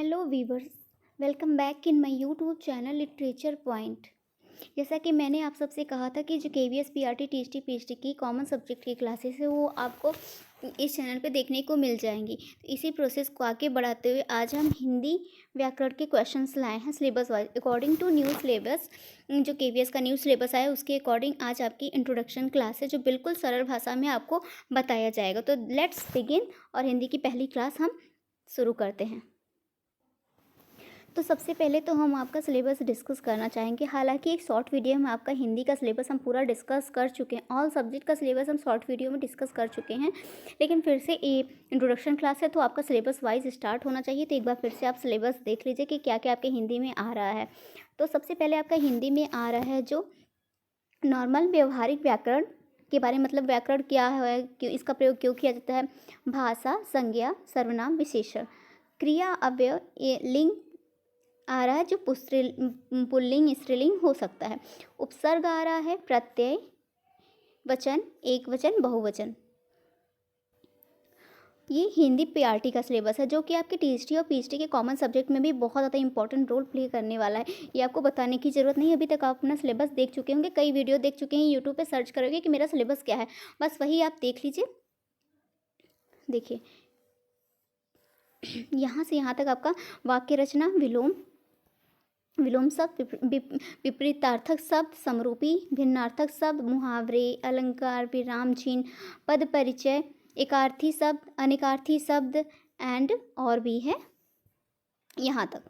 Hello viewers, welcome back in my YouTube channel literature point. जैसा कि मैंने आप सबसे कहा था कि जो केवीएस पीआरटी टीएसटी पीएचडी की कॉमन सब्जेक्ट की क्लासेस है वो आपको इस चैनल पे देखने को मिल जाएंगी। तो इसी प्रोसेस को आगे बढ़ाते हुए आज हम हिंदी व्याकरण के क्वेश्चंस लाए हैं syllabus wise according to new syllabus. जो केवीएस का न्यू सिलेबस आया उसके अकॉर्डिंग आज आपकी इंट्रोडक्शन क्लास है जो बिल्कुल सरल भाषा में आपको बताया जाएगा। तो लेट्स बिगिन और हिंदी की पहली क्लास हम शुरू करते हैं। तो सबसे पहले तो हम आपका सिलेबस डिस्कस करना चाहेंगे। हालांकि एक शॉर्ट वीडियो में आपका हिंदी का सिलेबस हम पूरा डिस्कस कर चुके हैं, ऑल सब्जेक्ट का सिलेबस हम शॉर्ट वीडियो में डिस्कस कर चुके हैं, लेकिन फिर से ये इंट्रोडक्शन क्लास है तो आपका सिलेबस वाइज स्टार्ट होना चाहिए। तो एक बार फिर से आप सिलेबस देख लीजिए कि क्या क्या आपके हिंदी में आ रहा है। तो सबसे पहले आपका हिंदी में आ रहा है जो नॉर्मल व्यवहारिक व्याकरण के बारे में, मतलब व्याकरण क्या है, क्यों इसका प्रयोग क्यों किया जाता है, भाषा, संज्ञा, सर्वनाम, विशेषण, क्रिया, अव्यय, लिंग आ रहा है जो पुल्लिंग स्त्रीलिंग हो सकता है, उपसर्ग आ रहा है, प्रत्यय, वचन, एक वचन, बहुवचन। ये हिंदी पीआरटी का सिलेबस है जो कि आपके टीएसटी और पीएचडी के कॉमन सब्जेक्ट में भी बहुत ज़्यादा इंपॉर्टेंट रोल प्ले करने वाला है। ये आपको बताने की ज़रूरत नहीं, अभी तक आप अपना सिलेबस देख चुके होंगे, कई वीडियो देख चुके हैं, यूट्यूब पे सर्च करोगे कि मेरा सिलेबस क्या है, बस वही आप देख लीजिए। देखिए यहाँ से यहाँ तक आपका वाक्य रचना, विलोम शब्द, विपरीतार्थक शब्द, समरूपी, भिन्नार्थक शब्द, मुहावरे, अलंकार, विराम चिन्ह, पद परिचय, एकार्थी शब्द, अनेकार्थी शब्द एंड और भी है यहाँ तक।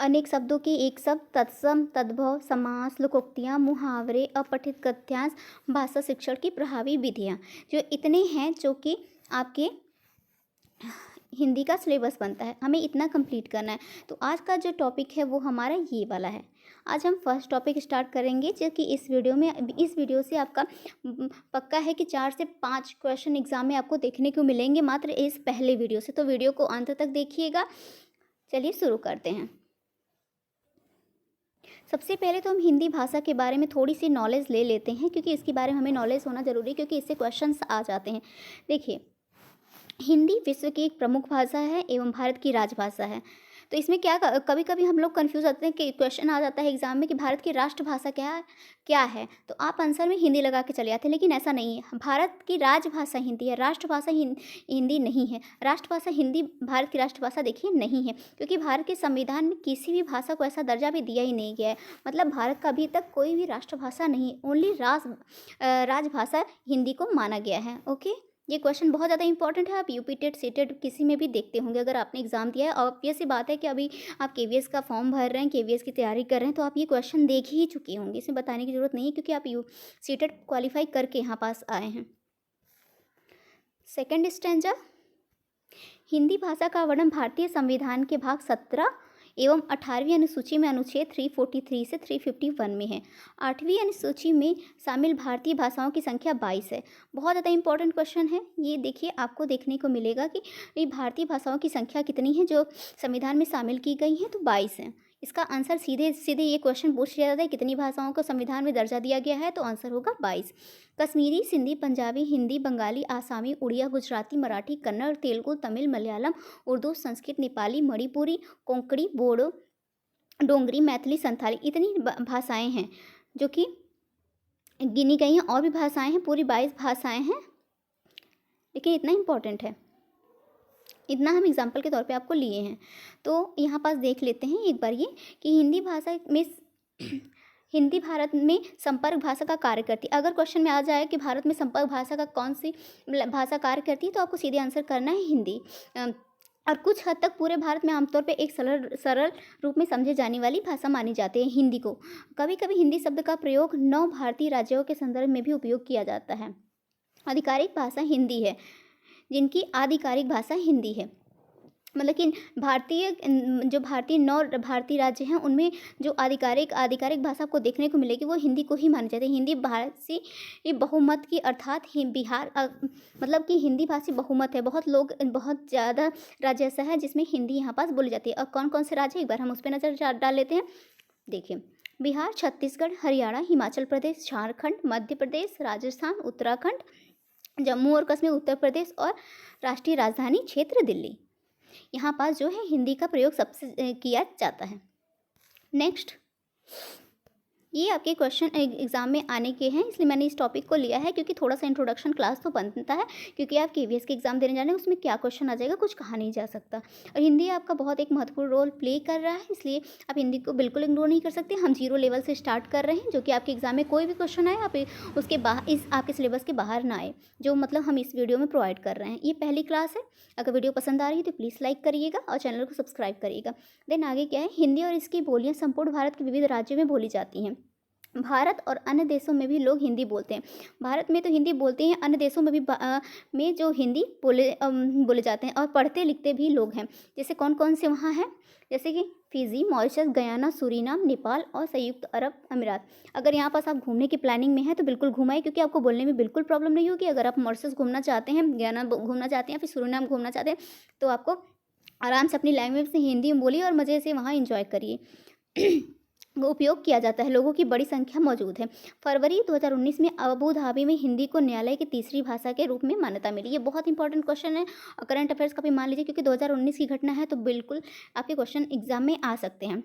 अनेक शब्दों के एक शब्द, तत्सम, तद्भव, समास, लोकोक्तियाँ, मुहावरे, अपठित गद्यांश, भाषा शिक्षण की प्रभावी विधियाँ, जो इतने हैं जो कि आपके हिंदी का सिलेबस बनता है, हमें इतना कंप्लीट करना है। तो आज का जो टॉपिक है वो हमारा ये वाला है। आज हम फर्स्ट टॉपिक स्टार्ट करेंगे जो कि इस वीडियो से आपका पक्का है कि 4 से 5 क्वेश्चन एग्जाम में आपको देखने को मिलेंगे मात्र इस पहले वीडियो से। तो वीडियो को अंत तक देखिएगा। चलिए शुरू करते हैं। सबसे पहले तो हम हिंदी भाषा के बारे में थोड़ी सी नॉलेज ले लेते हैं, क्योंकि इसके बारे में हमें नॉलेज होना ज़रूरी है, क्योंकि इससे क्वेश्चंस आ जाते हैं। देखिए, हिंदी विश्व की एक प्रमुख भाषा है एवं भारत की राजभाषा है। तो इसमें क्या कभी कभी हम लोग कंफ्यूज होते हैं कि क्वेश्चन आ जाता है एग्जाम में कि भारत की राष्ट्रभाषा क्या है, तो आप आंसर में हिंदी लगा के चले आते हैं, लेकिन ऐसा नहीं है। भारत की राजभाषा हिंदी है, राष्ट्रभाषा हिंदी नहीं है। राष्ट्रभाषा हिंदी भारत की राष्ट्रभाषा देखिए नहीं है, क्योंकि भारत के संविधान में किसी भी भाषा को ऐसा दर्जा भी दिया ही नहीं गया है। मतलब भारत का अभी तक कोई भी राष्ट्रभाषा नहीं, ओनली राजभाषा हिंदी को माना गया है। ओके, ये क्वेश्चन बहुत ज़्यादा इंपॉर्टेंट है। आप यूपी टेट सीटेट किसी में भी देखते होंगे अगर आपने एग्जाम दिया है। ऑब्वियस सी बात है कि अभी आप केवीएस का फॉर्म भर रहे हैं, केवीएस की तैयारी कर रहे हैं, तो आप ये क्वेश्चन देख ही चुके होंगे, इसमें बताने की ज़रूरत नहीं है, क्योंकि आप सीटेट क्वालिफाई करके यहाँ पास आए हैं। सेकेंड स्टैंजा, हिंदी भाषा का वर्णन भारतीय संविधान के भाग 17 एवं 18वीं अनुसूची में अनुच्छेद 343 से 351 में है। 8वीं अनुसूची में शामिल भारतीय भाषाओं की संख्या 22 है। बहुत ज़्यादा इंपॉर्टेंट क्वेश्चन है ये। देखिए, आपको देखने को मिलेगा कि ये भारतीय भाषाओं की संख्या कितनी है जो संविधान में शामिल की गई हैं, तो 22 है। इसका आंसर सीधे सीधे ये क्वेश्चन पूछ लिया जाता है कितनी भाषाओं को संविधान में दर्जा दिया गया है, तो आंसर होगा 22। कश्मीरी, सिंधी, पंजाबी, हिंदी, बंगाली, आसामी, उड़िया, गुजराती, मराठी, कन्नड़, तेलुगु, तमिल, मलयालम, उर्दू, संस्कृत, नेपाली, मणिपुरी, कोंकणी, बोडो, डोंगरी, मैथिली, संथाली, इतनी भाषाएं हैं जो कि गिनी गई हैं। और भी भाषाएं हैं, पूरी 22 भाषाएं हैं, लेकिन इतना इम्पोर्टेंट है, इतना हम एग्जाम्पल के तौर पे आपको लिए हैं। तो यहाँ पास देख लेते हैं एक बार ये कि हिंदी भाषा में हिंदी भारत में संपर्क भाषा का कार्य करती है। अगर क्वेश्चन में आ जाए कि भारत में संपर्क भाषा का कौन सी भाषा कार्य करती है, तो आपको सीधे आंसर करना है हिंदी। और कुछ हद तक पूरे भारत में आमतौर पे एक सरल रूप में समझे जाने वाली भाषा मानी जाती है हिंदी को। कभी कभी हिंदी शब्द का प्रयोग 9 भारतीय राज्यों के संदर्भ में भी उपयोग किया जाता है। आधिकारिक भाषा हिंदी है, जिनकी आधिकारिक भाषा हिंदी है। मतलब कि भारतीय 9 भारतीय राज्य हैं, उनमें जो आधिकारिक भाषा आपको देखने को मिलेगी वो हिंदी को ही मानी जाती है। हिंदी भाषी बहुमत की, अर्थात बिहार मतलब कि हिंदी भाषी बहुमत है। बहुत ज़्यादा राज्य ऐसा है जिसमें हिंदी यहाँ पास बोली जाती है। और कौन कौन से राज्य, एक बार हम उस पर नज़र डाल लेते हैं। देखिए, बिहार, छत्तीसगढ़, हरियाणा, हिमाचल प्रदेश, झारखंड, मध्य प्रदेश, राजस्थान, उत्तराखंड, जम्मू और कश्मीर, उत्तर प्रदेश और राष्ट्रीय राजधानी क्षेत्र दिल्ली। यहाँ पास जो है हिंदी का प्रयोग सबसे किया जाता है। नेक्स्ट, ये आपके क्वेश्चन एग्जाम में आने के हैं, इसलिए मैंने इस टॉपिक को लिया है क्योंकि थोड़ा सा इंट्रोडक्शन क्लास तो बनता है, क्योंकि आप केवीएस के एग्जाम देने जा रहे हैं, उसमें क्या क्वेश्चन आ जाएगा कुछ कहा नहीं जा सकता। और हिंदी आपका बहुत एक महत्वपूर्ण रोल प्ले कर रहा है, इसलिए आप हिंदी को बिल्कुल इग्नोर नहीं कर सकते। हम 0 लेवल से स्टार्ट कर रहे हैं, जो कि आपके एग्जाम में कोई भी क्वेश्चन आए आप उसके बाहर, इस आपके सिलेबस के बाहर ना आए, जो मतलब हम इस वीडियो में प्रोवाइड कर रहे हैं। ये पहली क्लास है। अगर वीडियो पसंद आ रही है तो प्लीज़ लाइक करिएगा और चैनल को सब्सक्राइब करिएगा। देन आगे क्या है, हिंदी और इसकी बोलियाँ संपूर्ण भारत के विविध राज्यों में बोली जाती हैं। भारत और अन्य देशों में भी लोग हिंदी बोलते हैं। भारत में तो हिंदी बोलते हैं, अन्य देशों में भी में जो हिंदी बोले जाते हैं और पढ़ते लिखते भी लोग हैं। जैसे कौन कौन से वहाँ हैं, जैसे कि Fiji, Mauritius, Guyana, Suriname, Nepal और संयुक्त अरब अमीरात। अगर यहाँ पास आप घूमने की प्लानिंग में है तो बिल्कुल घुमाइए, क्योंकि आपको बोलने में बिल्कुल प्रॉब्लम नहीं होगी। अगर आप मॉरिशस घूमना चाहते हैं, गयाना घूमना चाहते हैं, फिर सूरीनाम घूमना चाहते हैं, तो आपको आराम से अपनी लैंग्वेज से हिंदी में बोलिए और मज़े से वहाँ इंजॉय करिए। उपयोग किया जाता है, लोगों की बड़ी संख्या मौजूद है। फरवरी 2019 में अबू धाबी में हिंदी को न्यायालय की तीसरी भाषा के रूप में मान्यता मिली। ये बहुत इंपॉर्टेंट क्वेश्चन है, करंट अफेयर्स का भी मान लीजिए, क्योंकि 2019 की घटना है, तो बिल्कुल आपके क्वेश्चन एग्जाम में आ सकते हैं।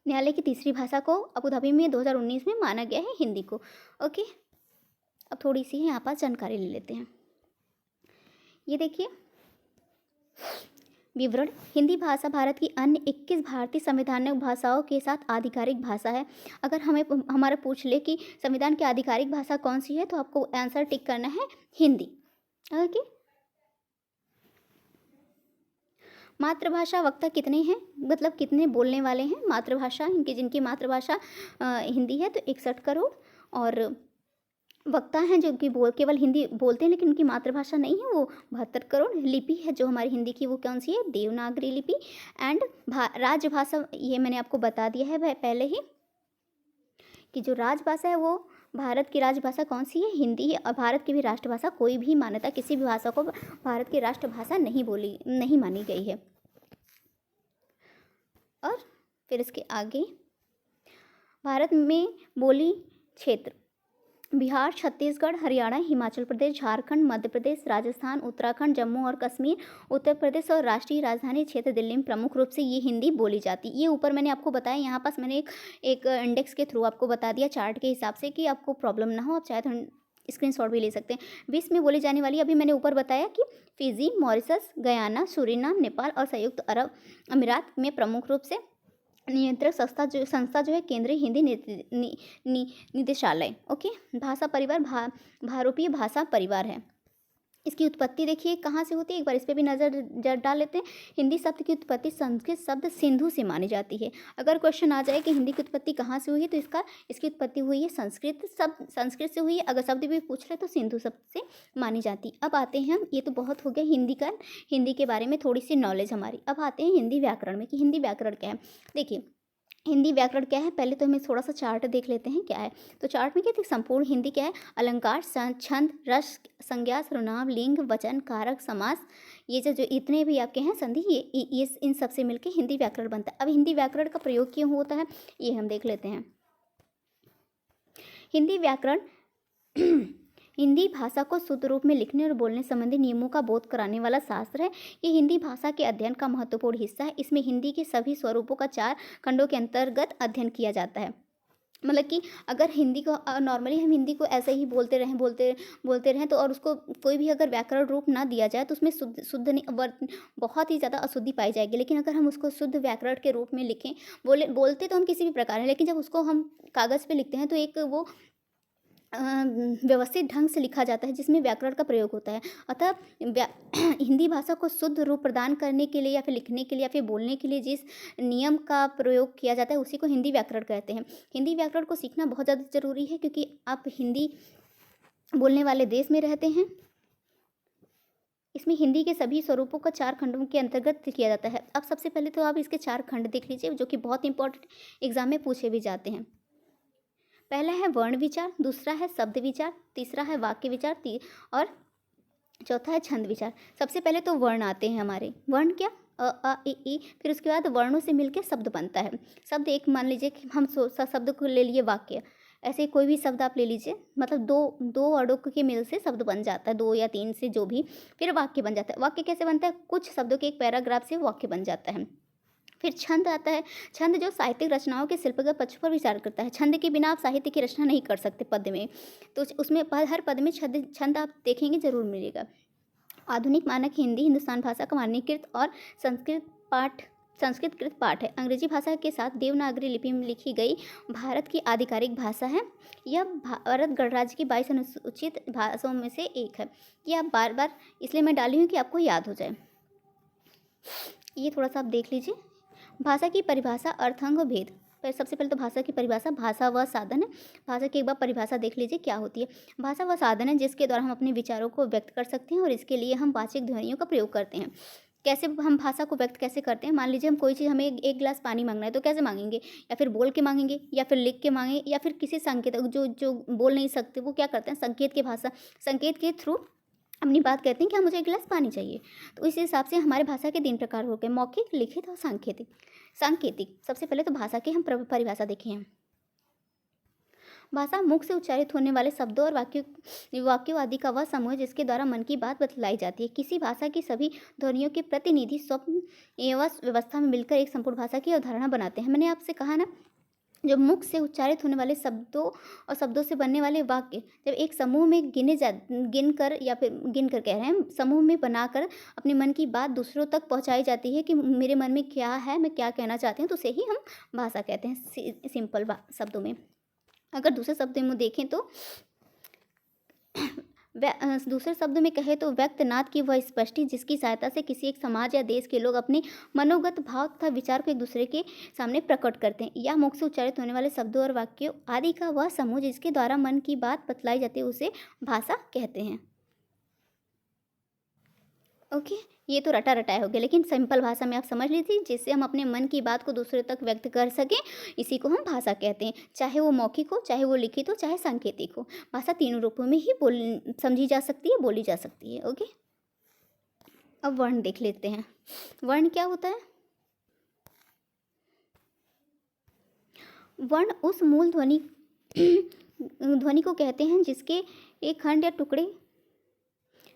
न्यायालय की तीसरी भाषा को अबू धाबी में 2019 में माना गया है हिंदी को। ओके, अब थोड़ी सी यहाँ पर जानकारी ले लेते हैं। ये देखिए विवरण, हिंदी भाषा भारत की अन्य 21 भारतीय संवैधानिक भाषाओं के साथ आधिकारिक भाषा है। अगर हमारा पूछ ले कि संविधान की आधिकारिक भाषा कौन सी है, तो आपको आंसर टिक करना है हिंदी। ओके, मातृभाषा वक्ता कितने हैं, मतलब कितने बोलने वाले हैं मातृभाषा, इनकी जिनकी मातृभाषा हिंदी है, तो 61 करोड़। और वक्ता हैं जो कि केवल हिंदी बोलते हैं लेकिन उनकी मातृभाषा नहीं है, वो 72 करोड़। लिपि है जो हमारी हिंदी की, वो कौन सी है, देवनागरी लिपि। एंड राजभाषा, ये मैंने आपको बता दिया है पहले ही कि जो राजभाषा है वो भारत की राजभाषा कौन सी है, हिंदी है। और भारत की भी राष्ट्रभाषा, कोई भी मान्यता किसी भी भाषा को भारत की राष्ट्रभाषा नहीं मानी गई है। और फिर इसके आगे, भारत में बोली क्षेत्र बिहार, छत्तीसगढ़, हरियाणा, हिमाचल प्रदेश, झारखंड, मध्य प्रदेश, राजस्थान, उत्तराखंड, जम्मू और कश्मीर, उत्तर प्रदेश और राष्ट्रीय राजधानी क्षेत्र दिल्ली में प्रमुख रूप से ये हिंदी बोली जाती है। ये ऊपर मैंने आपको बताया, यहाँ पास मैंने एक इंडेक्स के थ्रू आपको बता दिया चार्ट के हिसाब से, कि आपको प्रॉब्लम ना हो, आप चाहे तो स्क्रीनशॉट भी ले सकते हैं। विश्व में बोली जाने वाली, अभी मैंने ऊपर बताया कि Fiji, Mauritius, Guyana, Suriname, Nepal और संयुक्त अरब अमीरात में प्रमुख रूप से नियंत्रक संस्था जो है केंद्रीय हिंदी निदेशालय। ओके, भाषा परिवार भारोपीय भाषा परिवार है। इसकी उत्पत्ति देखिए कहाँ से होती है, एक बार इस पर भी नज़र डाल लेते हैं। हिंदी शब्द की उत्पत्ति संस्कृत शब्द सिंधु से मानी जाती है। अगर क्वेश्चन आ जाए कि हिंदी की उत्पत्ति कहाँ से हुई है, तो इसकी उत्पत्ति हुई है संस्कृत से हुई है। अगर शब्द भी पूछ रहे तो सिंधु शब्द से मानी जाती। अब आते हैं हम, ये तो बहुत हो गया हिंदी के बारे में थोड़ी सी नॉलेज हमारी। अब आते हैं हिंदी व्याकरण में, कि हिंदी व्याकरण क्या है। देखिए हिंदी व्याकरण क्या है, पहले तो हमें थोड़ा सा चार्ट देख लेते हैं क्या है। तो चार्ट में क्या है, संपूर्ण हिंदी क्या है, अलंकार, छंद, रस, संज्ञा, सर्वनाम, लिंग, वचन, कारक, समास, ये जो इतने भी आपके हैं संधि, ये इन सब से मिलकर हिंदी व्याकरण बनता है। अब हिंदी व्याकरण का प्रयोग क्यों होता है, ये हम देख लेते हैं। हिंदी व्याकरण हिंदी भाषा को शुद्ध रूप में लिखने और बोलने संबंधी नियमों का बोध कराने वाला शास्त्र है। ये हिंदी भाषा के अध्ययन का महत्वपूर्ण हिस्सा है। इसमें हिंदी के सभी स्वरूपों का 4 खंडों के अंतर्गत अध्ययन किया जाता है। मतलब कि अगर हिंदी को नॉर्मली हम हिंदी को ऐसे ही बोलते रहें तो, और उसको कोई भी अगर व्याकरण रूप ना दिया जाए तो उसमें बहुत ही ज़्यादा अशुद्धि पाई जाएगी। लेकिन अगर हम उसको शुद्ध व्याकरण के रूप में लिखें, बोलते तो हम किसी भी प्रकार हैं, लेकिन जब उसको हम कागज़ पे लिखते हैं तो एक वो व्यवस्थित ढंग से लिखा जाता है जिसमें व्याकरण का प्रयोग होता है। अतः हिंदी भाषा को शुद्ध रूप प्रदान करने के लिए या फिर लिखने के लिए या फिर बोलने के लिए जिस नियम का प्रयोग किया जाता है उसी को हिंदी व्याकरण कहते हैं। हिंदी व्याकरण को सीखना बहुत ज़्यादा ज़रूरी है, क्योंकि आप हिंदी बोलने वाले देश में रहते हैं। इसमें हिंदी के सभी स्वरूपों को 4 खंडों के अंतर्गत किया जाता है। अब सबसे पहले तो आप इसके 4 खंड देख लीजिए, जो कि बहुत इंपॉर्टेंट एग्जाम में पूछे भी जाते हैं। पहला है वर्ण विचार, दूसरा है शब्द विचार, तीसरा है वाक्य विचार और चौथा है छंद विचार। सबसे पहले तो वर्ण आते हैं हमारे। वर्ण क्या, अ आ इ ई, फिर उसके बाद वर्णों से मिलकर शब्द बनता है। शब्द एक मान लीजिए कि हम शब्द को ले लिए वाक्य, ऐसे कोई भी शब्द आप ले लीजिए, मतलब दो दो वर्डों के मेल से शब्द बन जाता है, 2 या 3 से जो भी, फिर वाक्य बन जाता है। वाक्य कैसे बनता है? कुछ शब्दों के एक पैराग्राफ से वाक्य बन जाता है। फिर छंद आता है। छंद जो साहित्यिक रचनाओं के शिल्पगत पक्ष पर विचार करता है। छंद के बिना आप साहित्य की रचना नहीं कर सकते पद्य में, तो उसमें हर पद में छंद छंद आप देखेंगे जरूर मिलेगा। आधुनिक मानक हिंदी हिंदुस्तान भाषा का मानकीकृत और संस्कृतकृत पाठ है। अंग्रेजी भाषा के साथ देवनागरी लिपि में लिखी गई भारत की आधिकारिक भाषा है। यह भारत गणराज्य की 22 अनुसूचित भाषाओं में से एक है। ये आप बार बार इसलिए मैं डाली हूँ कि आपको याद हो जाए। ये थोड़ा सा आप देख लीजिए। भाषा की परिभाषा, अर्थांग और भेद। सबसे पहले तो भाषा की परिभाषा, भाषा वह साधन है। भाषा की एक बार परिभाषा देख लीजिए क्या होती है। भाषा वह साधन है जिसके द्वारा हम अपने विचारों को व्यक्त कर सकते हैं और इसके लिए हम वाचिक ध्वनियों का प्रयोग करते हैं। कैसे हम भाषा को व्यक्त कैसे करते हैं? मान लीजिए हम कोई चीज़, हमें एक गिलास पानी मांगना है, तो कैसे मांगेंगे? या फिर बोल के मांगेंगे, या फिर लिख के मांगेंगे, या फिर किसी संकेत, जो बोल नहीं सकते वो क्या करते हैं? संकेत के थ्रू अपनी बात कहते हैं कि हाँ मुझे एक गिलास पानी चाहिए। तो इस हिसाब से हमारे भाषा के 3 प्रकार हो गए, मौखिक, लिखित और सांकेतिक। सबसे पहले तो भाषा की हम परिभाषा देखें हैं। भाषा मुख से उच्चारित होने वाले शब्दों और वाक्यों आदि का वह समूह है जिसके द्वारा मन की बात बतलाई जाती है। किसी भाषा की सभी ध्वनियों के प्रतिनिधि स्वप्न एवं व्यवस्था में मिलकर एक संपूर्ण भाषा की अवधारणा बनाते हैं। मैंने आपसे कहा ना, जब मुख से उच्चारित होने वाले शब्दों और शब्दों से बनने वाले वाक्य जब एक समूह में गिन कर कह रहे हैं, समूह में बनाकर अपने मन की बात दूसरों तक पहुंचाई जाती है कि मेरे मन में क्या है, मैं क्या कहना चाहती हूँ, तो उसे ही हम भाषा कहते हैं सिंपल शब्दों में। अगर दूसरे शब्दों में देखें तो दूसरे शब्दों में कहे तो व्यक्तनाद की वह स्पष्टि जिसकी सहायता से किसी एक समाज या देश के लोग अपने मनोगत भाव तथा विचार को एक दूसरे के सामने प्रकट करते हैं। या मुख से उच्चारित होने वाले शब्दों और वाक्यों आदि का वह समूह जिसके द्वारा मन की बात बतलाई जाती है उसे भाषा कहते हैं। ओके, ये तो रटा रटाया हो गया, लेकिन सिंपल भाषा में आप समझ लीजिए, जिससे हम अपने मन की बात को दूसरे तक व्यक्त कर सकें, इसी को हम भाषा कहते हैं। चाहे वो मौखिक हो, चाहे वो लिखित हो, चाहे सांकेतिक हो, भाषा तीनों रूपों में ही समझी जा सकती है, बोली जा सकती है। ओके, अब वर्ण देख लेते हैं। वर्ण क्या होता है? वर्ण उस मूल ध्वनि को कहते हैं जिसके एक खंड या टुकड़े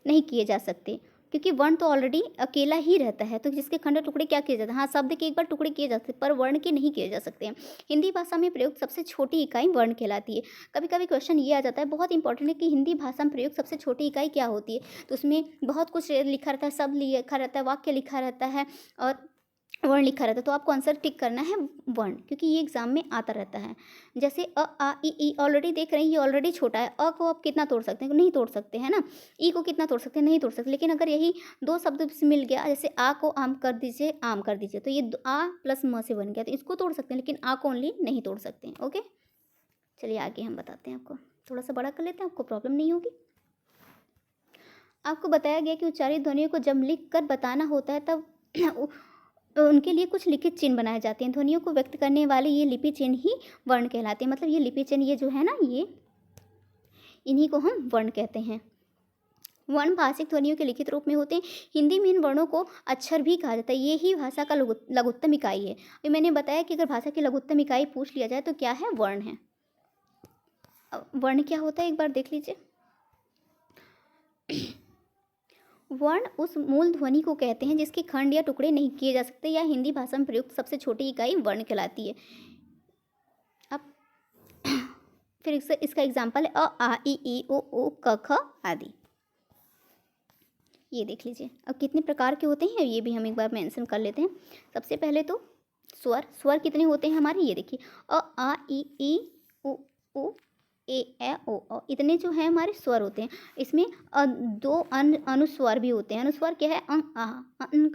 नहीं किए जा सकते, क्योंकि वर्ण तो ऑलरेडी अकेला ही रहता है, तो जिसके खंड टुकड़े क्या किए जाते हैं? हाँ, शब्द के एक बार टुकड़े किए जा सकते हैं, पर वर्ण के नहीं किए जा सकते हैं। हिंदी भाषा में प्रयुक्त सबसे छोटी इकाई वर्ण कहलाती है। कभी कभी क्वेश्चन ये आ जाता है, बहुत इंपॉर्टेंट है, कि हिंदी भाषा में प्रयुक्त सबसे छोटी इकाई क्या होती है? तो उसमें बहुत कुछ लिखा रहता है, शब्द लिखा रहता है, वाक्य लिखा रहता है और वर्ण लिखा रहता है। तो आपको आंसर टिक करना है वर्ण, क्योंकि ये एग्जाम में आता रहता है। जैसे अ आ ई ऑलरेडी देख रहे हैं, ये ऑलरेडी छोटा है। अ को आप कितना तोड़ सकते हैं? नहीं तोड़ सकते, है ना। ई को कितना तोड़ सकते हैं? नहीं तोड़ सकते। लेकिन अगर यही 2 शब्द से मिल गया, जैसे आ को आम कर दीजिए, तो ये आ प्लस म से बन गया, तो इसको तोड़ सकते हैं, लेकिन आ को ओनली नहीं तोड़ सकते हैं। ओके, चलिए आगे हम बताते हैं आपको। थोड़ा सा बड़ा कर लेते हैं, आपको प्रॉब्लम नहीं होगी। आपको बताया गया कि उच्चारित ध्वनियों को जब लिख कर बताना होता है तब तो उनके लिए कुछ लिखित चिन्ह बनाए जाते हैं। ध्वनियों को व्यक्त करने वाले ये लिपि चिन्ह ही वर्ण कहलाते हैं। मतलब ये लिपि चिन्ह, ये जो है ना, ये इन्हीं को हम वर्ण कहते हैं। वर्ण भाषिक ध्वनियों के लिखित रूप में होते हैं। हिंदी में इन वर्णों को अक्षर भी कहा जाता है। ये ही भाषा का लघुत्तम इकाई है। अभी मैंने बताया कि अगर भाषा की लघुत्तम इकाई पूछ लिया जाए तो क्या है? वर्ण है। वर्ण क्या होता है एक बार देख लीजिए। वर्ण उस मूल ध्वनि को कहते हैं जिसके खंड या टुकड़े नहीं किए जा सकते, या हिंदी भाषा में प्रयुक्त सबसे छोटी इकाई वर्ण कहलाती है। अब फिर इसका एग्जाम्पल है अ आ ई ओ क ख आदि। ये देख लीजिए। अब कितने प्रकार के होते हैं ये भी हम एक बार मेंशन कर लेते हैं। सबसे पहले तो स्वर कितने होते हैं हमारे? ये देखिए, अ आ ई ओ ए ओ इतने जो है हमारे स्वर होते हैं। इसमें 2 अनुस्वर भी होते हैं। अनुस्वर क्या है?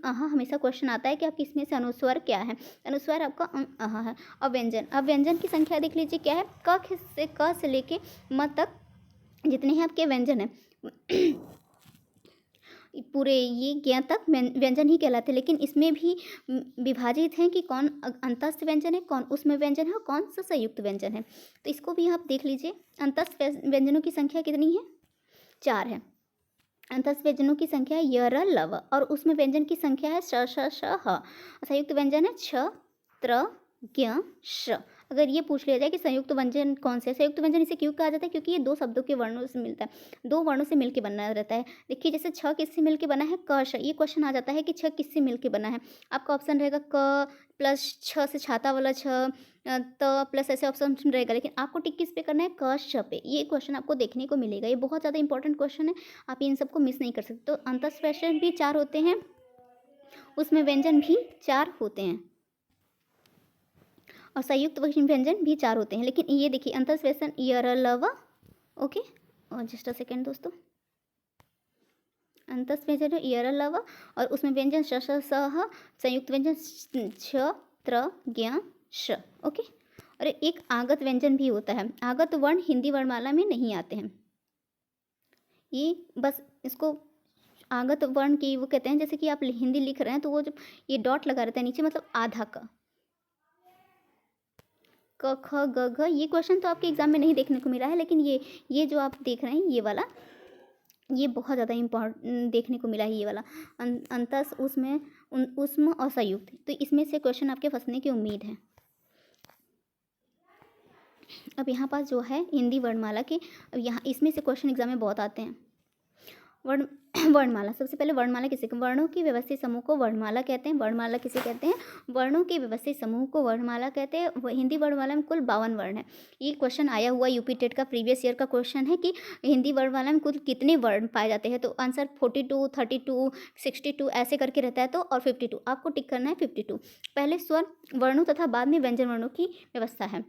आहा हमेशा क्वेश्चन आता है कि आपके इसमें से अनुस्वर क्या है? अनुस्वर आपका आहा है। अब व्यंजन की संख्या देख लीजिए क्या है? क से लेके म तक जितने हैं आपके व्यंजन है, पूरे ये ज्ञ तक व्यंजन ही कहलाते हैं। लेकिन इसमें भी विभाजित हैं कि कौन अंतस्थ व्यंजन है, कौन उसमें व्यंजन है और कौन सा संयुक्त व्यंजन है। तो इसको भी आप देख लीजिए। अंतस्थ व्यंजनों की संख्या कितनी है? 4 है। अंतस्थ व्यंजनों की संख्या है य र लव, और उसमें व्यंजन की संख्या है श श ह। संयुक्त व्यंजन है छ त्र ज्ञ श। अगर ये पूछ लिया जाए कि संयुक्त व्यंजन कौन से है, संयुक्त व्यंजन इसे क्यों कहा जाता है, क्योंकि ये दो शब्दों के वर्णों से मिलता है, दो वर्णों से मिलके बना रहता है। देखिए जैसे छ किससे मिलके बना है, क श, ये क्वेश्चन आ जाता है कि छ किससे मिलके बना है। आपका ऑप्शन रहेगा क प्लस छ से छाता वाला छ, त प्लस ऐसे ऑप्शन रहेगा, लेकिन आपको टिक किस पे करना है, क श पे। ये क्वेश्चन आपको देखने को मिलेगा, ये बहुत ज़्यादा इंपॉर्टेंट क्वेश्चन है, आप इन सबको मिस नहीं कर सकते। तो अंतःस्वैशन भी 4 होते हैं, उसमें व्यंजन भी 4 होते हैं, और संयुक्त व्यंजन भी 4 होते हैं। लेकिन ये देखिए अंतःस्वैशन यर लव, ओके, और जस्ट अ सेकेंड दोस्तों, अंतःस्वैशन यर लव, और उसमें व्यंजन श श सह, संयुक्त व्यंजन छ त्र ज्ञ श, ओके। और एक आगत व्यंजन भी होता है, आगत वर्ण हिंदी वर्णमाला में नहीं आते हैं। ये बस इसको आगत वर्ण की वो कहते हैं, जैसे कि आप हिंदी लिख रहे हैं तो वो जब ये डॉट लगा रहता है नीचे, मतलब आधा क ख ग घ, ये क्वेश्चन तो आपके एग्जाम में नहीं देखने को मिला है, लेकिन ये जो आप देख रहे हैं ये वाला, ये बहुत ज़्यादा इम्पॉर्टेंट देखने को मिला है, ये वाला अंतस उसमें उष्म और संयुक्त, तो इसमें से क्वेश्चन आपके फंसने की उम्मीद है। अब यहाँ पास जो है हिंदी वर्णमाला के, अब यहाँ इसमें से क्वेश्चन एग्जाम में बहुत आते हैं। वर्ण वर्णमाला, सबसे पहले वर्णमाला किसे, वर्णों के व्यवस्थित समूह को वर्णमाला कहते हैं। वर्णमाला किसे कहते हैं, वर्णों के व्यवस्थित समूह को वर्णमाला कहते हैं। हिंदी वर्णमाला में कुल 52 वर्ण है। ये क्वेश्चन आया हुआ यूपी टेट का प्रीवियस ईयर का क्वेश्चन है कि हिंदी वर्णमाला में कुल कितने वर्ण पाए जाते हैं, तो आंसर 42, 32, 62 ऐसे करके रहता है, तो और 52 आपको टिक करना है। 52 पहले स्वर वर्णों तथा बाद में व्यंजन वर्णों की व्यवस्था है।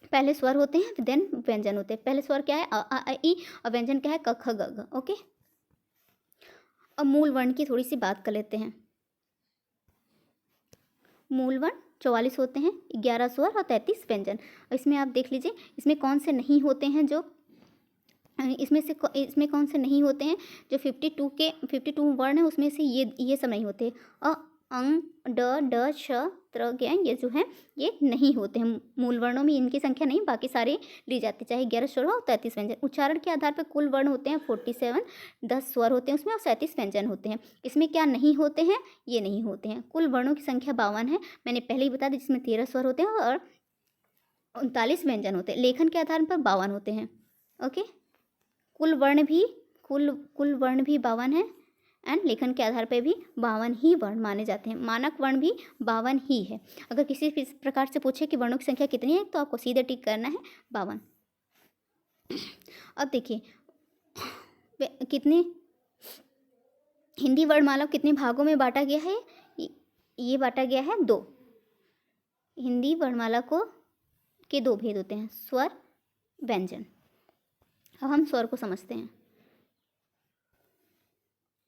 पहले स्वर होते हैं देन व्यंजन होते हैं। पहले स्वर क्या है, अ आ ई, और व्यंजन क्या है, क ख ग घ, ओके। अब मूल वर्ण की थोड़ी सी बात कर लेते हैं। मूल वर्ण 44 होते हैं, 11 स्वर और 33 व्यंजन। इसमें आप देख लीजिए इसमें कौन से नहीं होते हैं, जो इसमें कौन से नहीं होते हैं, जो 52 वर्ण है उसमें से ये सब नहीं होते। अ अंग ड ड श त्र ज्ञ, ये जो है ये नहीं होते हैं। मूल वर्णों में इनकी संख्या नहीं, बाकी सारे ली जाती, चाहे 11 स्वर हो और 33 व्यंजन। उच्चारण के आधार पर कुल वर्ण होते हैं 47, 10 स्वर होते हैं उसमें और 37 व्यंजन होते हैं। इसमें क्या नहीं होते हैं, ये नहीं होते हैं। कुल वर्णों की संख्या 52 है, मैंने पहले ही बता दी, जिसमें 13 स्वर होते हैं और 39 व्यंजन होते हैं। लेखन के आधार पर 52 होते हैं, ओके। कुल वर्ण भी 52 है, एंड लेखन के आधार पर भी 52 ही वर्ण माने जाते हैं। मानक वर्ण भी 52 ही है। अगर किसी प्रकार से पूछे कि वर्णों की संख्या कितनी है, तो आपको सीधे टिक करना है 52। अब देखिए कितने हिंदी वर्णमाला कितने भागों में बांटा गया है, ये बांटा गया है 2। हिंदी वर्णमाला को के 2 भेद होते हैं, स्वर व्यंजन। अब हम स्वर को समझते हैं।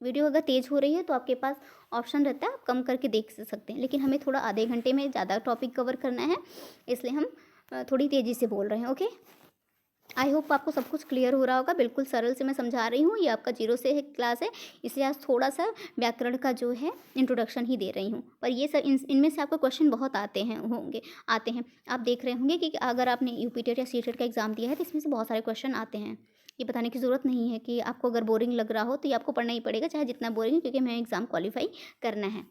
वीडियो अगर तेज़ हो रही है तो आपके पास ऑप्शन रहता है, आप कम करके देख सकते हैं, लेकिन हमें थोड़ा आधे घंटे में ज़्यादा टॉपिक कवर करना है, इसलिए हम थोड़ी तेज़ी से बोल रहे हैं, ओके। आई होप आपको सब कुछ क्लियर हो रहा होगा। बिल्कुल सरल से मैं समझा रही हूँ, ये आपका 0 से है क्लास है, इसलिए आज थोड़ा सा व्याकरण का जो है इंट्रोडक्शन ही दे रही हूँ। पर ये सब इनमें से आपको क्वेश्चन बहुत आते हैं आप देख रहे होंगे कि अगर आपने यूपी टेट या सी टेट का एग्ज़ाम दिया है तो इसमें से बहुत सारे क्वेश्चन आते हैं। ये बताने की ज़रूरत नहीं है कि आपको अगर बोरिंग लग रहा हो तो ये आपको पढ़ना ही पड़ेगा, चाहे जितना बोरिंग, क्योंकि हमें एग्ज़ाम क्वालिफाई करना है।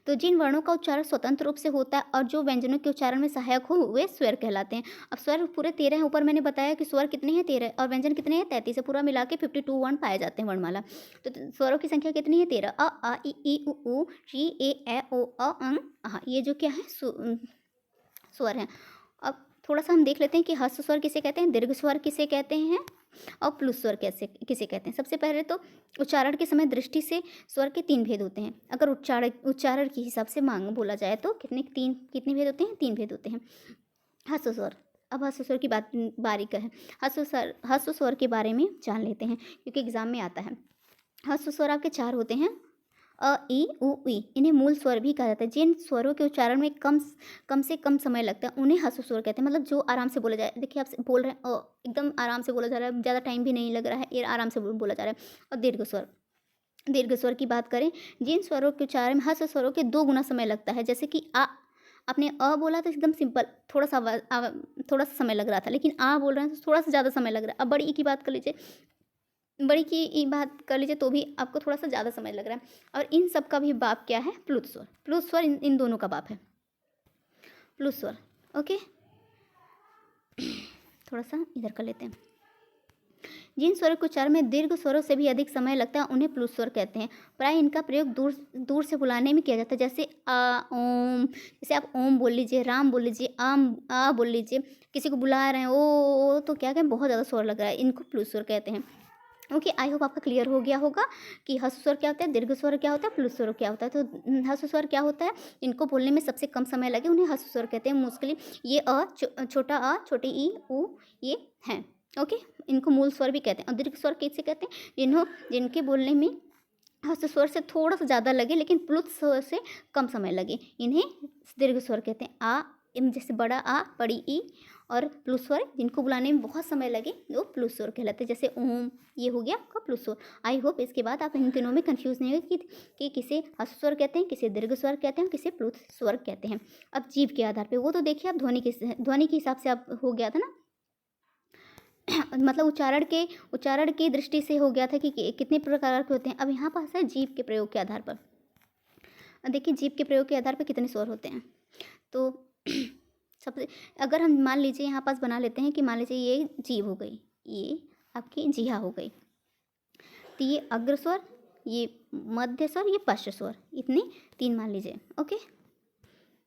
तो जिन वर्णों का उच्चारण स्वतंत्र रूप से होता है और जो व्यंजनों के उच्चारण में सहायक हो, वे स्वर कहलाते हैं। अब स्वर पूरे 13 हैं, ऊपर मैंने बताया कि स्वर कितने हैं 13, और व्यंजन कितने हैं 33 है। पूरा मिला के 52 वर्ण पाए जाते हैं वर्णमाला। तो स्वरों की संख्या कितनी है 13, अ आ इ ई उ ऊ ऋ ए ऐ ओ अ अं अः, ये जो क्या है स्वर हैं। अब थोड़ा सा हम देख लेते हैं कि हस्व स्वर किसे कहते हैं, दीर्घ स्वर किसे कहते हैं, और प्लुत स्वर किसे कहते हैं। सबसे पहले तो उच्चारण के समय दृष्टि से स्वर के 3 भेद होते हैं। अगर उच्चारण के हिसाब से मांग बोला जाए तो कितने भेद होते हैं, 3 भेद होते हैं। हस्व स्वर, अब हस्व स्वर की बारी का है। हस्व स्वर के बारे में जान लेते हैं, क्योंकि एग्जाम में आता है। हस्व स्वर आपके 4 होते हैं, अ ई उ ई। इन्हें मूल स्वर भी कहा जाता है। जिन स्वरों के उच्चारण में कम से कम समय लगता है उन्हें हस्व स्वर कहते हैं। मतलब जो आराम से बोला जाए, देखिए आप बोल रहे हैं एकदम आराम से बोला जा रहा है, ज़्यादा टाइम भी नहीं लग रहा है, ये आराम से बोला जा रहा है। और दीर्घ स्वर की बात करें, जिन स्वरों के उच्चारण में हस्व स्वरों के 2 गुना समय लगता है। जैसे कि आ, आपने अ बोला तो एकदम सिंपल, थोड़ा सा समय लग रहा था, लेकिन आ बोल रहे हैं तो थोड़ा सा ज़्यादा समय लग रहा है। अब बड़ी की बात कर लीजिए, तो भी आपको थोड़ा सा ज़्यादा समय लग रहा है। और इन सब का भी बाप क्या है, प्लुत स्वर। इन दोनों का बाप है। प्लुत स्वर। ओके, थोड़ा सा इधर कर लेते हैं। जिन स्वरों के उच्चारण में दीर्घ स्वरों से भी अधिक समय लगता है उन्हें प्लुत स्वर कहते हैं। प्राय इनका प्रयोग दूर दूर से बुलाने में किया जाता है, जैसे आ, ओम। जैसे आप ओम बोल लीजिए, राम बोल लीजिए, आम आ बोल लीजिए, किसी को बुला रहे हैं ओ तो क्या कहें, बहुत ज़्यादा स्वर लग रहा है, इनको प्लुत स्वर कहते हैं। ओके, आई होप आपका क्लियर हो गया होगा कि ह्रस्व स्वर क्या होता है, दीर्घ स्वर क्या होता है, प्लुत स्वर क्या होता है। तो ह्रस्व स्वर क्या होता है, इनको बोलने में सबसे कम समय लगे उन्हें ह्रस्व स्वर कहते हैं। मोस्टली ये छोटा अ, छोटी ई, उ, ये हैं। ओके, इनको मूल स्वर भी कहते हैं। और दीर्घ स्वर किसे कहते हैं, जिनके बोलने में ह्रस्व स्वर से थोड़ा सा ज़्यादा लगे लेकिन प्लुत स्वर से कम समय लगे, इन्हें दीर्घ स्वर कहते हैं। आ जैसे बड़ा आ, बड़ी ई, और प्लुत स्वर जिनको बुलाने में बहुत समय लगे वो प्लुत स्वर कहलाते हैं, जैसे ओम, ये हो गया आपका प्लुत स्वर। आई होप इसके बाद आप इन तीनों में कंफ्यूज नहीं होगी कि किसे ह्रस्व स्वर कहते हैं, किसे दीर्घ स्वर कहते हैं, किसे प्लुत स्वर कहते हैं। अब जीव के आधार पर वो तो देखिए आप ध्वनि के हिसाब से आप हो गया था ना, मतलब उच्चारण की दृष्टि से हो गया था कि कितने प्रकार के होते हैं। अब यहाँ पास है जीव के प्रयोग के आधार पर। देखिए जीव के प्रयोग के आधार पर कितने स्वर होते हैं। तो सबसे अगर हम मान लीजिए यहाँ पास बना लेते हैं कि मान लीजिए ये जीव हो गई, ये आपकी जिहा हो गई, तो ये अग्र स्वर, ये मध्य स्वर, ये पश्च स्वर, इतने 3 मान लीजिए। ओके,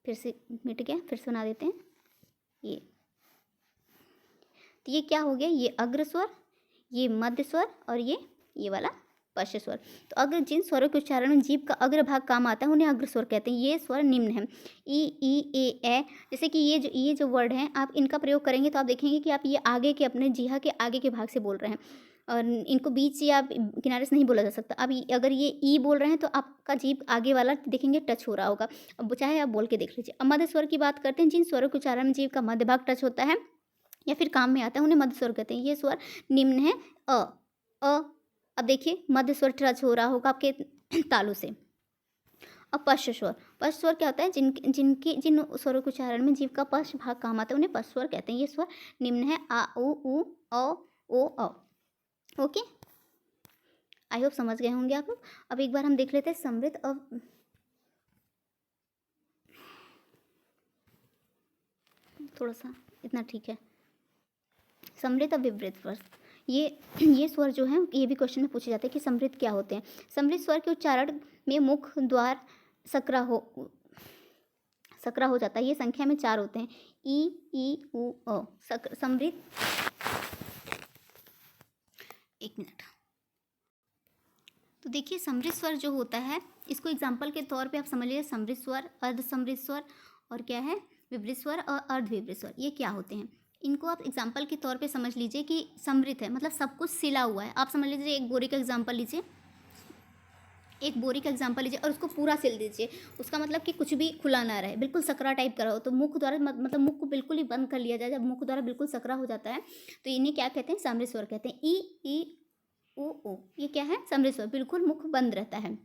फिर से मिट गया, फिर से बना देते हैं। ये तो ये क्या हो गया, ये अग्र स्वर, ये मध्य स्वर, और ये वाला पश्च स्वर। तो अगर जिन स्वरों के उच्चारण में जीभ का अग्र भाग काम आता है उन्हें अग्र स्वर कहते हैं। ये स्वर निम्न है, ई ए। जैसे कि ये जो वर्ड हैं आप इनका प्रयोग करेंगे तो आप देखेंगे कि आप ये आगे के अपने जिहा के आगे के भाग से बोल रहे हैं, और इनको बीच से आप किनारे से नहीं बोला जा सकता। अब अगर ये ई बोल रहे हैं तो आपका जीभ आगे वाला देखेंगे टच हो रहा होगा, अब चाहे आप बोल के देख लीजिए। अब मध्य स्वर की बात करते हैं, जिन स्वरों के उच्चारण में जीभ का मध्य भाग टच होता है या फिर काम में आता है उन्हें मध्य स्वर कहते हैं। ये स्वर निम्न है, अ। अब देखिए मध्य स्वर टच हो रहा होगा आपके तालु से। अब पश्च स्वर क्या होता है, जिन स्वरों के उच्चारण में जीभ का पश्च भाग काम आता है उन्हें पश्च स्वर कहते हैं। ये स्वर निम्न है, आ, उ, ओ, औ। ओके, आई होप समझ गए होंगे आप लोग। अब एक बार हम देख लेते हैं समृद्ध। अब थोड़ा सा इतना ठीक है। समृद्ध और विवृत स्वर, ये स्वर जो हैं ये भी क्वेश्चन में पूछे जाते हैं कि समृद्ध क्या होते हैं। समृद्ध स्वर के उच्चारण में मुख द्वार सकरा हो जाता है। ये संख्या में 4 होते हैं, ई उ अ। समृद्ध, एक मिनट। तो देखिए समृद्ध स्वर जो होता है इसको एग्जाम्पल के तौर पे आप समझ लीजिए, समृद्ध स्वर, अर्ध समृद्ध स्वर, और क्या है विवृत स्वर और अर्ध विवृत स्वर, ये क्या होते हैं। इनको आप एग्जाम्पल के तौर पे समझ लीजिए कि समृद्ध है मतलब सब कुछ सिला हुआ है। आप समझ लीजिए एक बोरी का एग्जाम्पल लीजिए, एक बोरी का एग्जाम्पल लीजिए और उसको पूरा सिल दीजिए। उसका मतलब कि कुछ भी खुला ना रहे, बिल्कुल सकरा टाइप का हो। तो मुख द्वारा मतलब मुख को बिल्कुल ही बंद कर लिया जाए। जब मुख द्वारा बिल्कुल सकरा हो जाता है तो इन्हें क्या कहते हैं, समृद्ध स्वर कहते हैं। ई ओ, ये क्या है, समृद्ध स्वर, बिल्कुल मुख बंद रहता है,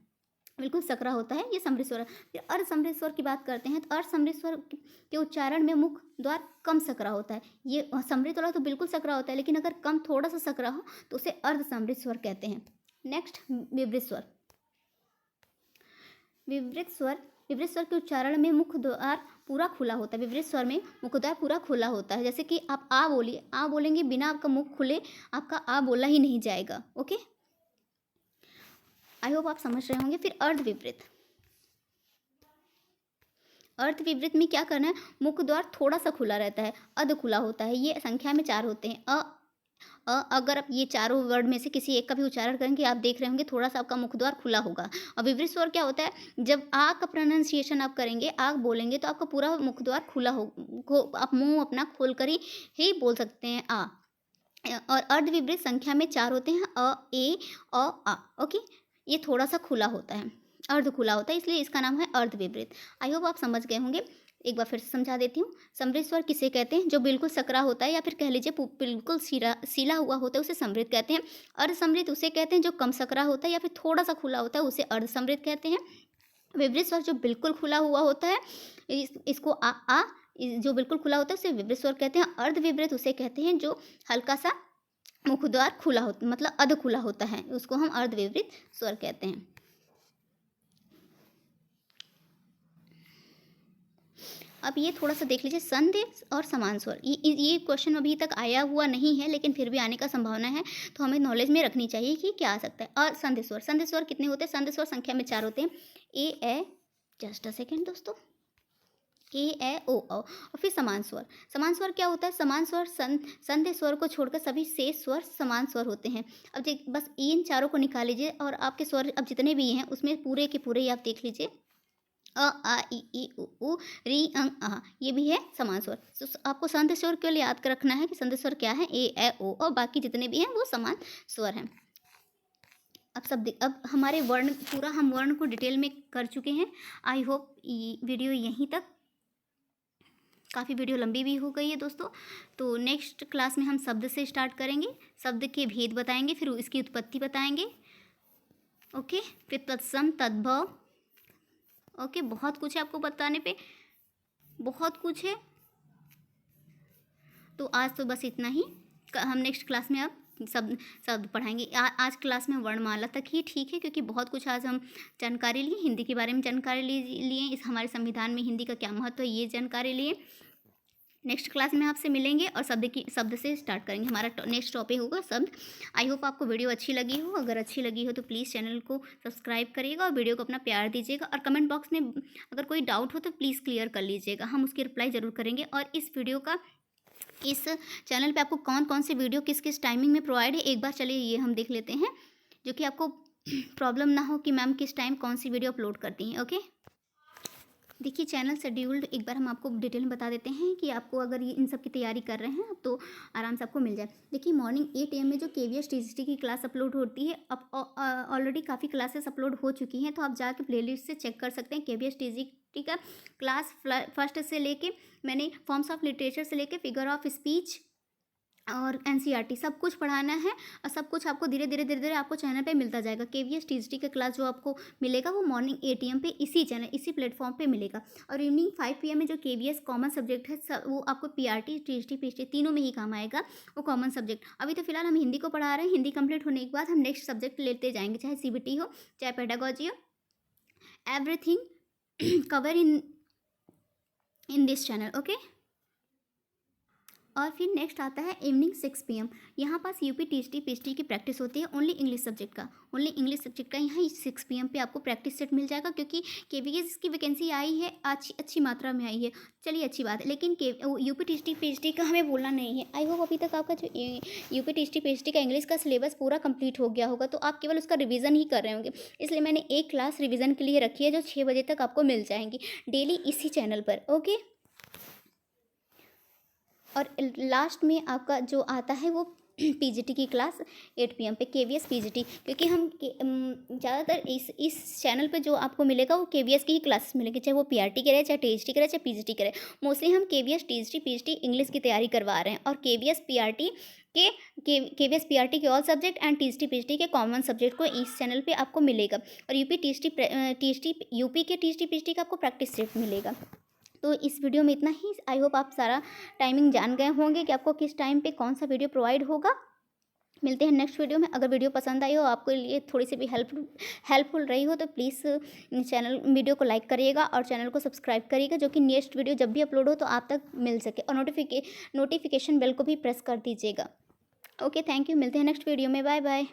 बिल्कुल सकरा होता है, ये समृद्ध स्वर है। फिर अर्ध समृद्ध स्वर की बात करते हैं तो अर्ध समृद्ध स्वर के उच्चारण में मुख द्वार कम सकरा होता है। ये समृद्ध वाला तो बिल्कुल सकरा होता है, लेकिन अगर कम थोड़ा सा सकरा हो तो उसे अर्ध समृद्ध स्वर कहते हैं। नेक्स्ट विवृत स्वर। विवृत स्वर के उच्चारण में मुख द्वार पूरा खुला होता है। विवृत स्वर में मुख द्वार पूरा खुला होता है। जैसे कि आप आ बोलिए, आ बोलेंगे बिना आपका मुख खुले आपका आ बोला ही नहीं जाएगा। ओके, आई होप आप समझ रहे होंगे। फिर अर्ध विवृत में क्या करना है, मुख द्वार थोड़ा सा खुला रहता है, अध खुला होता है। ये संख्या में 4 होते हैं। अगर आप ये चारों वर्ड में से किसी एक का भी उच्चारण करेंगे आप देख रहे होंगे थोड़ा सा आपका मुख द्वार खुला होगा। और विवृत स्वर क्या होता है, जब आ का प्रोनाउंसिएशन आप करेंगे, आ बोलेंगे तो आपका पूरा मुख द्वार खुला हो, आप मुंह अपना खोल कर ही बोल सकते हैं आ। और अर्ध विवृत संख्या में 4 होते हैं, अ, ए, आ। ओके, ये थोड़ा सा खुला होता है, अर्ध खुला होता है, इसलिए इसका नाम है अर्ध विवृत। आई होप आप समझ गए होंगे। एक बार फिर से समझा देती हूँ। समृद्ध स्वर किसे कहते हैं, जो बिल्कुल सकरा होता है या फिर कह लीजिए बिल्कुल सीला हुआ होता है, उसे समृद्ध कहते हैं। अर्ध समृद्ध उसे कहते हैं जो कम सकरा होता है या फिर थोड़ा सा खुला होता है, उसे अर्ध समृद्ध कहते हैं। विवृत स्वर जो बिल्कुल खुला हुआ होता है, इसको आ जो बिल्कुल खुला होता है उसे विवृत स्वर कहते हैं। अर्ध विवृत उसे कहते हैं जो हल्का सा मुख द्वार खुला होता मतलब अध खुला होता है, उसको हम अर्ध विवृत स्वर कहते हैं। अब ये थोड़ा सा देख लीजिए, संधि और समान स्वर, ये क्वेश्चन अभी तक आया हुआ नहीं है, लेकिन फिर भी आने का संभावना है, तो हमें नॉलेज में रखनी चाहिए कि क्या आ सकता है। और संधि स्वर कितने होते हैं? संधि स्वर संख्या में 4 होते हैं। ए जस्ट अ सेकेंड दोस्तों, ए ओ और फिर समान स्वर क्या होता है? समान स्वर संधि स्वर को छोड़कर सभी शेष स्वर समान स्वर होते हैं। अब बस इन चारों को निकाल लीजिए और आपके स्वर अब जितने भी हैं उसमें पूरे के पूरे ही आप देख लीजिए, अ आ ई उ री अंग आ, ये भी है समान स्वर। तो आपको संधि स्वर के लिए याद कर रखना है कि संधि स्वर क्या है? ए ओ, और बाकी जितने भी हैं वो समान स्वर हैं। अब हमारे वर्ण पूरा हम वर्ण को डिटेल में कर चुके हैं। आई होप वीडियो यहीं तक, काफ़ी वीडियो लंबी भी हो गई है दोस्तों। तो नेक्स्ट क्लास में हम शब्द से स्टार्ट करेंगे, शब्द के भेद बताएंगे, फिर इसकी उत्पत्ति बताएंगे। ओके, फिर तत्सम तद्भव। ओके, बहुत कुछ है आपको बताने पे, बहुत कुछ है। तो आज तो बस इतना ही, हम नेक्स्ट क्लास में अब शब्द पढ़ाएंगे। आज क्लास में वर्णमाला तक ही ठीक है, क्योंकि बहुत कुछ आज हम जानकारी लिए, हिंदी के बारे में जानकारी लिए, इस हमारे संविधान में हिंदी का क्या महत्व है ये जानकारी लिए। नेक्स्ट क्लास में आपसे मिलेंगे और शब्द से स्टार्ट करेंगे। हमारा नेक्स्ट टॉपिक होगा शब्द। आई होप आपको वीडियो अच्छी लगी हो। अगर अच्छी लगी हो तो प्लीज़ चैनल को सब्सक्राइब करिएगा और वीडियो को अपना प्यार दीजिएगा, और कमेंट बॉक्स में अगर कोई डाउट हो तो प्लीज़ क्लियर कर लीजिएगा, हम उसकी रिप्लाई ज़रूर करेंगे। और इस चैनल पे आपको कौन कौन से वीडियो किस किस टाइमिंग में प्रोवाइड है, एक बार चलिए ये हम देख लेते हैं, जो कि आपको प्रॉब्लम ना हो कि मैम किस टाइम कौन सी वीडियो अपलोड करती हैं। ओके, देखिए चैनल शेड्यूल्ड एक बार हम आपको डिटेल में बता देते हैं कि आपको अगर ये इन सब की तैयारी कर रहे हैं तो आराम से आपको मिल जाए। देखिए मॉर्निंग 8 AM में जो KVS TGT की क्लास अपलोड होती है, अब ऑलरेडी काफ़ी क्लासेस अपलोड हो चुकी हैं, तो आप जाके प्लेलिस्ट से चेक कर सकते हैं। KVS TGT का क्लास फर्स्ट से लेके मैंने फॉर्म्स ऑफ लिटरेचर से लेके फिगर ऑफ स्पीच और NCERT सब कुछ पढ़ाना है, और सब कुछ आपको धीरे धीरे आपको चैनल पे मिलता जाएगा। KVS TGT का क्लास जो आपको मिलेगा वो मॉर्निंग 8 AM पे इसी चैनल इसी प्लेटफॉर्म पे मिलेगा, और इवनिंग 5 PM में जो KVS कॉमन सब्जेक्ट है वो आपको PRT TGT PGT तीनों में ही काम आएगा, वो कॉमन सब्जेक्ट। अभी तो फिलहाल हम हिंदी को पढ़ा रहे हैं, हिंदी कंप्लीट होने के बाद हम नेक्स्ट सब्जेक्ट लेते जाएंगे, चाहे CBT हो चाहे पेडागोजी हो, everything cover in this channel. Okay, और फिर नेक्स्ट आता है इवनिंग 6 PM। यहाँ पास UP TGT PGT की प्रैक्टिस होती है, ओनली इंग्लिश सब्जेक्ट का यहाँ 6 PM पे आपको प्रैक्टिस सेट मिल जाएगा, क्योंकि KVS की वैकेंसी आई है, अच्छी मात्रा में आई है। चलिए अच्छी बात है, लेकिन UP TGT PGT का हमें बोलना नहीं है। आई होप अभी तक आपका जो UP TGT PGT का इंग्लिश का सिलेबस पूरा कंप्लीट हो गया होगा, तो आप केवल उसका रिवीजन ही कर रहे होंगे। इसलिए मैंने एक क्लास रिवीजन के लिए रखी है, जो 6 बजे तक आपको मिल जाएंगी डेली इसी चैनल पर। ओके, और लास्ट में आपका जो आता है वो PGT की क्लास 8 PM पे, KVS PGT, क्योंकि हम ज़्यादातर इस चैनल पे जो आपको मिलेगा वो KVS की ही क्लासेस मिलेगी, चाहे वो PRT के रहे, चाहे TGT के रहे, चाहे PGT के रहे। मोस्टली हम KVS TGT PGT इंग्लिश की तैयारी करवा रहे हैं, और KVS PRT के all subject and TGT PGT के कॉमन सब्जेक्ट को इस चैनल पे आपको मिलेगा, और UP के TGT PGT का आपको प्रैक्टिस सेट मिलेगा। तो इस वीडियो में इतना ही। आई होप आप सारा टाइमिंग जान गए होंगे कि आपको किस टाइम पे कौन सा वीडियो प्रोवाइड होगा। मिलते हैं नेक्स्ट वीडियो में। अगर वीडियो पसंद आई हो, आपको लिए थोड़ी सी भी हेल्पफुल रही हो, तो प्लीज़ वीडियो को लाइक करिएगा और चैनल को सब्सक्राइब करिएगा, जो कि नेक्स्ट वीडियो जब भी अपलोड हो तो आप तक मिल सके, और नोटिफिकेशन बेल को भी प्रेस कर दीजिएगा। ओके, थैंक यू, मिलते हैं नेक्स्ट वीडियो में, बाय बाय।